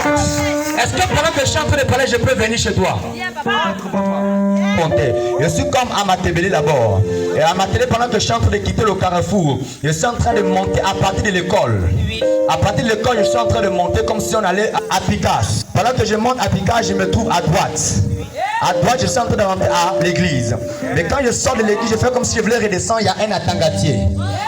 Est-ce que pendant que je suis en train de parler, je peux venir chez toi? Je suis comme à Matebele d'abord. Et à Matebele, pendant que je suis en train de quitter le carrefour, je suis en train de monter à partir de l'école. À partir de l'école, je suis en train de monter comme si on allait à Picasse. Pendant que je monte à Picasse, je me trouve à droite. À droite, je suis en train de rentrer à l'église. Mais quand je sors de l'église, je fais comme si je voulais redescendre. Il y a un attangatier.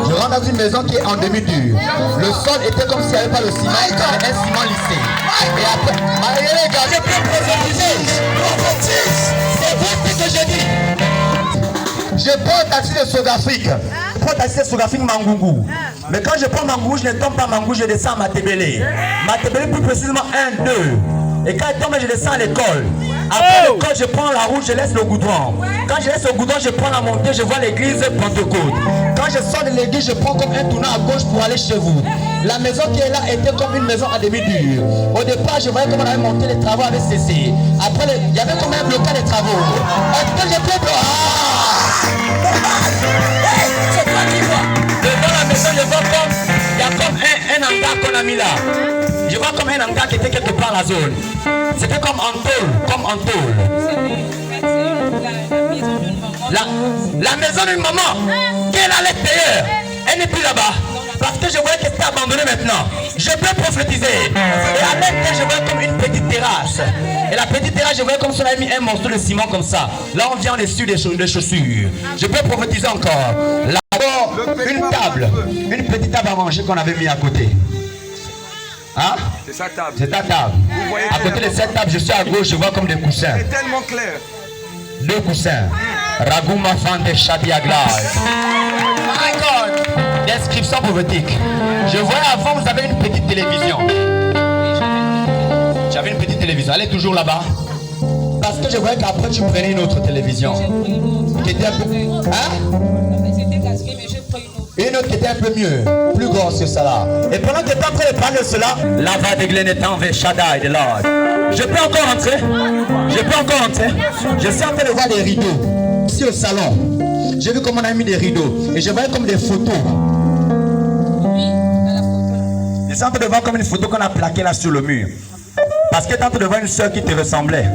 Je rentre dans une maison qui est en demi-dur. Le sol était comme s'il n'y avait pas le ciment. Il y avait un ciment lissé. Et après, les gars, je peux prophétiser. C'est vrai ce que je dis. Je prends un taxi de Sud-Afrique. Je prends un taxi de Sud-Afrique Mangougou. Mais quand je prends Mangougou, je ne tombe pas Mangougou, je descends à Matebele. Matebele, plus précisément 1, 2. Et quand je tombe, je descends à l'école. Après l'école, je prends la route, je laisse le goudron. Quand je laisse le goudron, je prends la montée, je vois l'église Pentecôte. Quand je sors de l'église, je prends comme un tournant à gauche pour aller chez vous. La maison qui est là était comme une maison à demi-dur. Au départ, je voyais comment on avait monté, les travaux avaient cessé. Après, il y avait comme un blocage des travaux. Est-ce que je peux... C'est toi qui vois. Devant la maison, je vois comme... Il y a comme un hangar qu'on a mis là. Je vois comme un hangar qui était quelque part dans la zone. C'était comme en tôle, La maison d'une maman qui est à l'extérieur, elle n'est plus là-bas. Parce que je voyais qu'elle était abandonnée maintenant. Je peux prophétiser. Et à l'intérieur, je vois comme une petite terrasse. Et la petite terrasse, je voyais comme si on avait mis un morceau de ciment comme ça. Là, on vient dessus des chaussures. Je peux prophétiser encore. Là-bas, une table. Une petite table à manger qu'on avait mis à côté. Hein? C'est sa table. C'est ta table. À côté de cette table, je suis à gauche, je vois comme des coussins. C'est tellement clair. 2 coussins. Ragouma Fante Shadiagla. My God. Description prophétique. Je voyais avant, vous avez une petite télévision. J'avais une petite télévision. Elle est toujours là-bas. Parce que je voyais qu'après, tu prenais une autre télévision. Qui était un peu... Hein? Une autre qui était un peu mieux, plus grosse que cela. Et pendant que tu es en train de parler de cela, la va de Glenetan vers Shaddai de Lord. Je peux encore entrer? Je peux encore entrer? Je suis en train de voir des rideaux. Ici au salon, j'ai vu comment on a mis des rideaux. Et je voyais comme des photos. Je suis en train de voir comme une photo qu'on a plaquée là sur le mur. Parce que tu es en train de voir une soeur qui te ressemblait.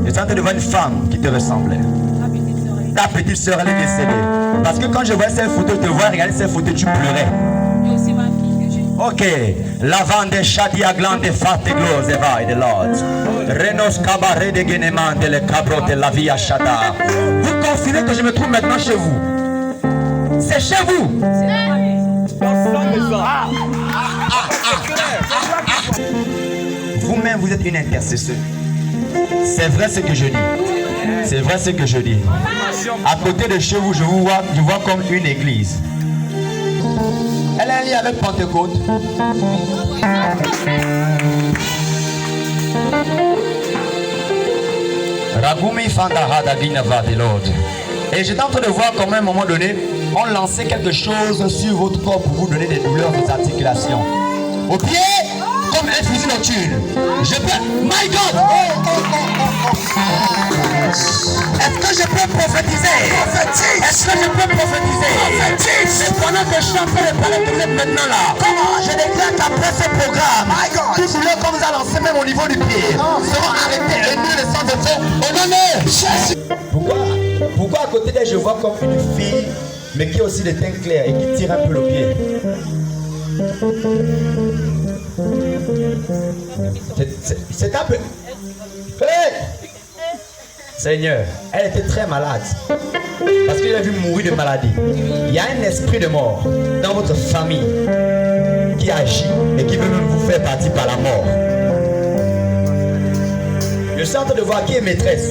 Je suis en train de voir une femme qui te ressemblait. Ta petite soeur, elle est décédée. Parce que quand je vois cette photo, je te vois regarder cette photo, tu pleurais. Ok. Lavande Shadia Glande Fate Glose Eva et de Lord. Renos Cabaret de Guénéman de le Cabro de la Via Shada. Vous confirmez que je me trouve maintenant chez vous. C'est chez vous. Vous-même, vous êtes une intercesseuse. C'est vrai ce que je dis. C'est vrai ce que je dis. À côté de chez vous, je vois comme une église. Elle a un lien avec Pentecôte. Ragumi Fandahada Dinava de l'ordre. Et j'étais en train de voir comment à un moment donné, on lançait quelque chose sur votre corps pour vous donner des douleurs aux articulations. Au pied, comme un fusil nocturne. Je peux... My God! Est-ce que je peux prophétiser? Est-ce que je peux prophétiser? C'est pendant que je suis en train de parler, vous êtes maintenant là. Comment? Je déclare qu'après ce programme, tout douleur comme vous avez lancé même au niveau du pied seront arrêtés et nous les sang de feu au nom de Jésus. Pourquoi à côté d'elle je vois comme une fille, mais qui a aussi des teintes clairs et qui tire un peu le pied? C'est un peu... Hey! Seigneur, elle était très malade. Parce qu'il a vu mourir de maladie. Il y a un esprit de mort dans votre famille qui agit et qui veut même vous faire partir par la mort. Je suis en train de voir qui est maîtresse.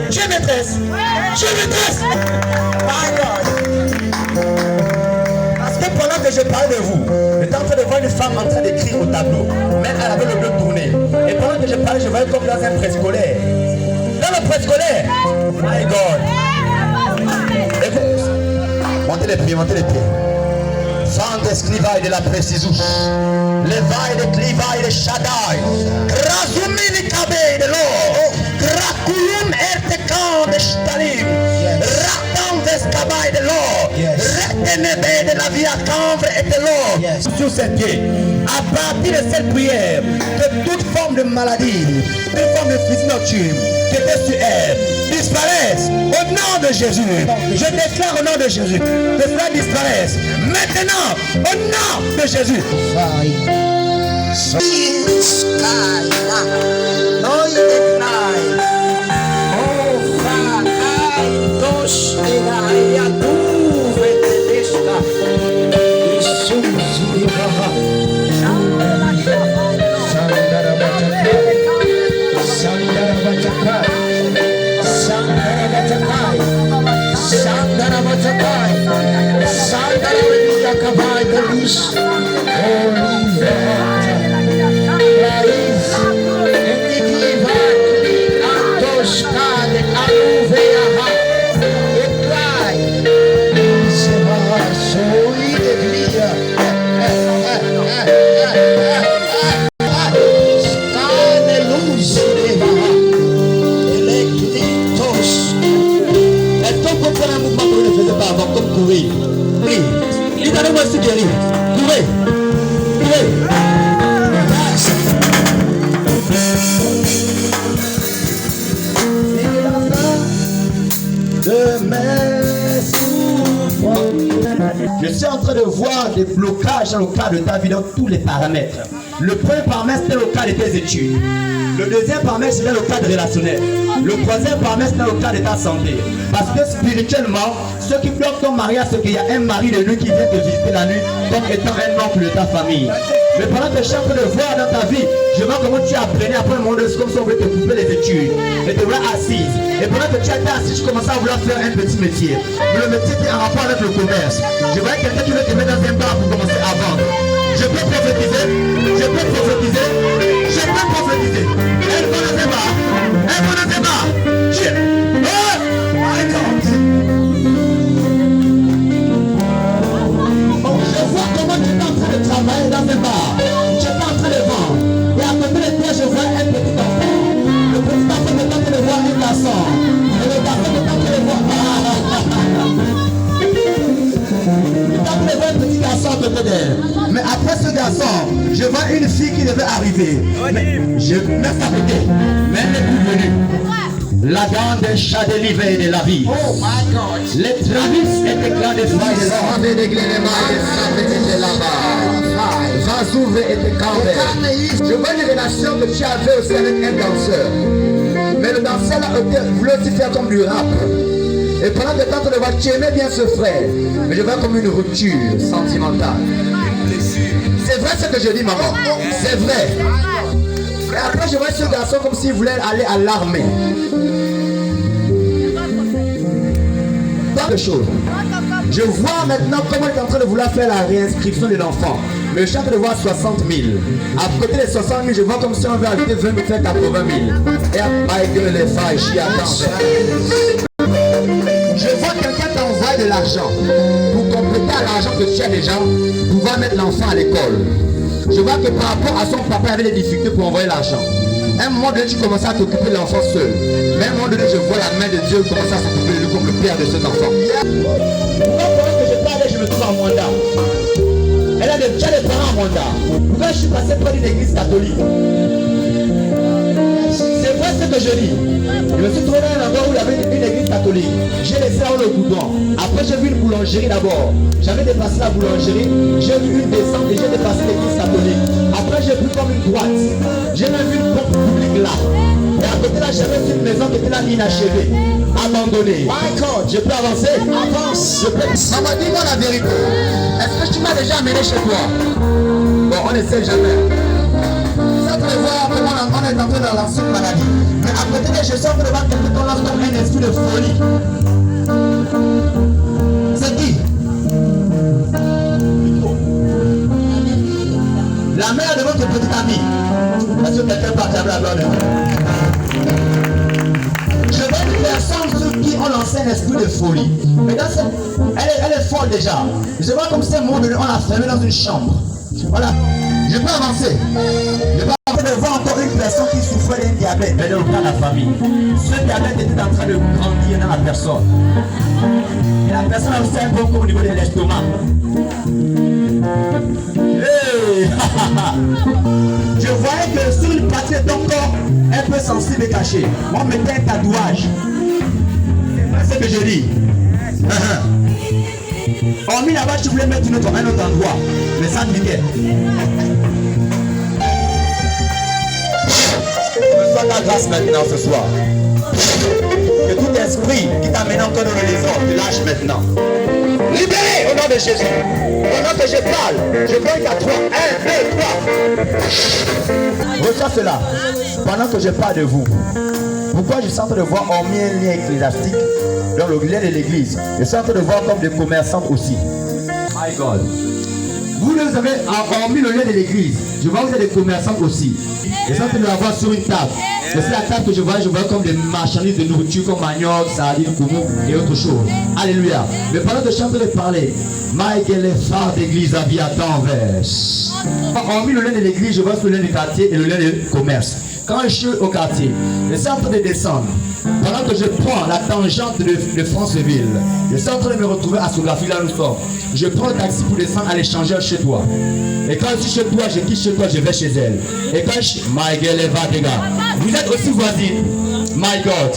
Tu es maîtresse. Tu es maîtresse. My God. Parce que pendant que je parle de vous, j'étais en train de voir une femme en train d'écrire au tableau. Mais elle avait le dos tourné. Et pendant que je parlais, je voyais comme dans un préscolaire. Dans le préscolaire. My God. Écoute. Montez les pieds, montez les pieds. Santes clivaille de la précision. Levaille de clivaille de Shaddai. Krasumi de Kabe de l'eau. Krakulum ertekan de Shtalim. Ratan d'escabaille de l'eau. Retenebe de la via cambre et de l'eau. sur ses pieds. À partir de cette prière, que toute forme de maladie, toute forme de physique nocturne qui était sur elle, disparaisse au nom de Jésus. Je déclare au nom de Jésus que cela disparaisse maintenant au nom de Jésus. Je suis en train de voir des blocages dans le cadre de ta vie dans tous les paramètres. Le premier paramètre, c'est le cadre de tes études. Le deuxième paramètre, c'est le cadre relationnel. Le troisième paramètre, c'est le cadre de ta santé. Parce que spirituellement, ce qui bloque ton mariage, c'est qu'il y a un mari de nuit qui vient te visiter la nuit comme étant un oncle de ta famille. Mais pendant que je suis en train de voir dans ta vie, je vois comment tu apprenais après le monde, comme si on voulait te couper les études. Et te voilà assise. Et pendant que tu étais assise, je commençais à vouloir faire un petit métier. Mais le métier était en rapport avec le commerce. Je voyais quelqu'un qui veut te mettre dans un bar pour commencer à vendre. Je peux prophétiser. Je peux prophétiser. Je peux prophétiser. Elle va dans un bar. Elle va dans un bar. Je vois comment tu es en train de travailler dans un bar. Tu es en train de vendre. Et à côté de toi, je vois un petit enfant. Le petit enfant est en train de voir un garçon. Et le garçon est en train de voir. Il est en train de voir un petit garçon à côté d'elle. Mais après ce garçon, je vois une fille qui devait arriver. Mais je me laisse à côté. Mais elle n'est plus venue. La grande chandelier de la vie. Oh my God. Les travis étaient grands de foi de l'homme. Je vois une relation que tu avais aussi avec un danseur. Mais le danseur voulait aussi faire comme du rap. Et pendant que temps, tu vois, tu aimais bien ce frère. Mais je vois comme une rupture sentimentale. C'est vrai ce que je dis, maman. C'est vrai. Et après, je vois ce garçon comme s'il voulait aller à l'armée. Pas de choses. Je vois maintenant comment il est en train de vouloir faire la réinscription de l'enfant. Mais je suis en train de voir 60 000. À côté des 60 000, je vois comme si on veut ajouter 20 000, faire 80 000. Et après, que les failles, j'y attends. Je vois quelqu'un t'envoie de l'argent pour compléter à l'argent que tu as déjà, pouvoir mettre l'enfant à l'école. Je vois que par rapport à son papa, il avait des difficultés pour envoyer l'argent. Un moment donné, tu commences à t'occuper de l'enfant seul. Mais à un moment donné, je vois la main de Dieu commencer à s'occuper de lui comme le père de cet enfant. Pourquoi pendant que je parle, je me trouve en mandat? Elle a déjà des parents en mandat. Pourquoi je suis passé près d'une église catholique? C'est vrai ce que je dis. Je me suis trouvé dans un endroit où il y avait une église catholique. J'ai laissé là le goudron. Après, j'ai vu une boulangerie d'abord. J'avais dépassé la boulangerie. J'ai vu une descente et j'ai dépassé l'église catholique. Après, j'ai vu comme une droite. J'ai même vu une porte publique là. Et à côté là, j'avais une maison qui était là inachevée, abandonnée. Je peux avancer? Avance. Maman, dis-moi la vérité. Est-ce que tu m'as déjà amené chez toi? Bon, on ne sait jamais. Ça te voir comment on est entré dans l'ancienne maladie. Mais à côté de je sens que le ventre qu'on lance comme un esprit de folie. C'est qui? La mère de votre petite amie. Est-ce que quelqu'un partage la gloire? Je vois une personne sur qui on lance un esprit de folie. Mais dans cette... elle est folle déjà. Je vois comme si un monde on l'a fermé dans une chambre. Voilà. Je peux avancer. Je peux avancer de voir encore une personne qui souffrait d'un diabète, mais dans le cas de la famille. Ce diabète était en train de grandir dans la personne. Et la personne a aussi un bon au niveau de l'estomac. Je voyais que sur une partie de ton corps, un peu sensible et caché. On mettait un tatouage. C'est ce que je dis. Hormis là-bas, tu voulais mettre un autre endroit. Mais ça te niquait. Reçois ta grâce maintenant ce soir. Que tout esprit qui t'amène encore dans les ordres, tu lâches maintenant. Libéré au nom de Jésus. Pendant que je parle, je compte à 3. 1, 2, 3. Reçois cela. Pendant que je parle de vous. Pourquoi je suis en train de voir hormis un lien ecclésiastique dans le lien de l'église. Je suis en train de voir comme des commerçantes aussi. My God. Vous avez hormis le lien de l'église. Je vois que vous êtes des commerçantes aussi. Je suis en train de la voir sur une table. C'est la table que je vois comme des marchandises de nourriture comme manioc, sardines, koumou et autre chose. Alléluia. Mais pendant que je suis en train de parler, Michael est phare d'église à Viatan-Vers. Hormis le lien de l'église, je vois sur le lien du quartier et le lien du commerce. Quand je suis au quartier, je suis en train de descendre. Pendant que je prends la tangente de Franceville, je suis en train de me retrouver à Sographie, là nous sommes. Je prends le taxi pour descendre à l'échangeur chez toi. Et quand je suis chez toi, je quitte chez toi, je vais chez elle. Et quand je... My girl, va, les gars. Vous êtes aussi voisine. My God.